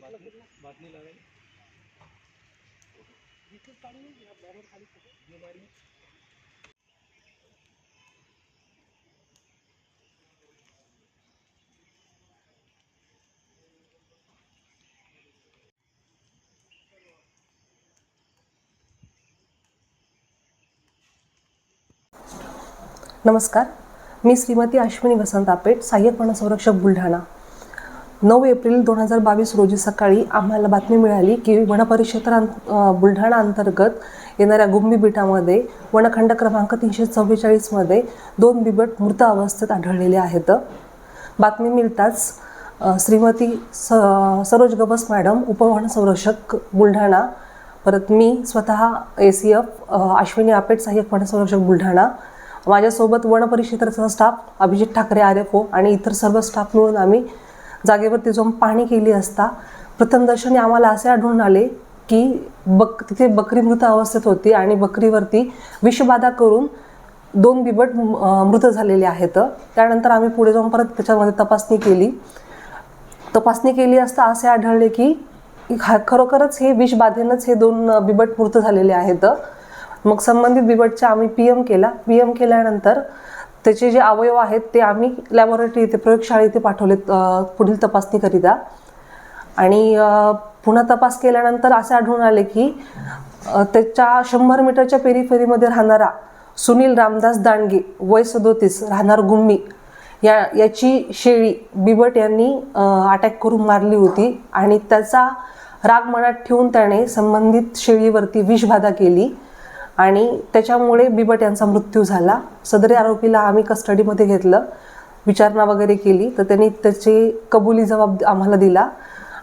बातमी लागायला नमस्कार, मी श्रीमती अश्विनी वसंत आपेट, सहाय्यक वनसंरक्षक बुलढाणा. 9 एप्रिल 2022 रोजी सकाळी आम्हाला बातमी मिळाली की वनपरिक्षेत्र बुलढाणा अंतर्गत येणाऱ्या गुंबी बेटामध्ये वनखंड क्रमांक 344 मध्ये 2 बिबट मृत अवस्थेत आढळलेले आहेत. बातमी मिळताच श्रीमती सरोज गवस मॅडम, उपवनसंरक्षक बुलढाणा, परत मी स्वतः ACF अश्विनी आपेट, सहाय्यक वनसंरक्षक बुलढाणा, माझ्यासोबत वनपरिक्षेत्राचा स्टाफ अभिजित ठाकरे RFO आणि इतर सर्व स्टाफ मिळून आम्ही जागेवरती जाऊन पाहणी केली असता प्रथमदर्शनी आम्हाला असे आढळून आले की तिथे बकरी मृत अवस्थेत होती आणि बकरीवरती विषबाधा करून 2 बिबट मृत झालेले आहेत. त्यानंतर आम्ही पुढे जाऊन परत त्याच्यामध्ये तपासणी केली असता असे आढळले की खरोखरच हे विषबाधेनंच हे 2 बिबट मृत झालेले आहेत. मग संबंधित बिबटचा आम्ही PM केल्यानंतर त्याचे जे अवयव आहेत ते आम्ही लॅबोरेटरी इथे प्रयोगशाळा इथे पाठवले पुढील तपासणीकरिता. आणि पुन्हा तपास केल्यानंतर असे आढळून आले की त्याच्या 100 मीटरच्या पेरीफेरीमध्ये राहणारा सुनील रामदास दांडगे, वय 37, राहणार गुम्मी, याची शेळी बिबट यांनी अटॅक करून मारली होती आणि त्याचा राग मनात ठेवून त्याने संबंधित शेळीवरती विषबाधा केली आणि त्याच्यामुळे बिबट यांचा मृत्यू झाला. सदरी आरोपीला आम्ही कस्टडीमध्ये घेतलं, विचारणा वगैरे केली तर त्यांनी त्याची कबुली जबाब आम्हाला दिला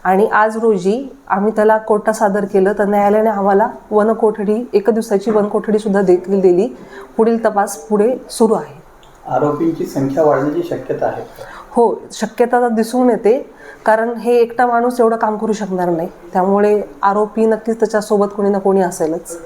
आणि आज रोजी आम्ही त्याला कोर्टात सादर केलं तर न्यायालयाने आम्हाला वनकोठडी, 1 दिवसाची वनकोठडी सुद्धा देखील दिली. पुढील तपास पुढे सुरू आहे. आरोपींची संख्या वाढण्याची शक्यता आहे? हो, शक्यता दिसून येते, कारण हे एकटा माणूस एवढं काम करू शकणार नाही, त्यामुळे आरोपी नक्कीच त्याच्यासोबत कोणी ना कोणी असेलच.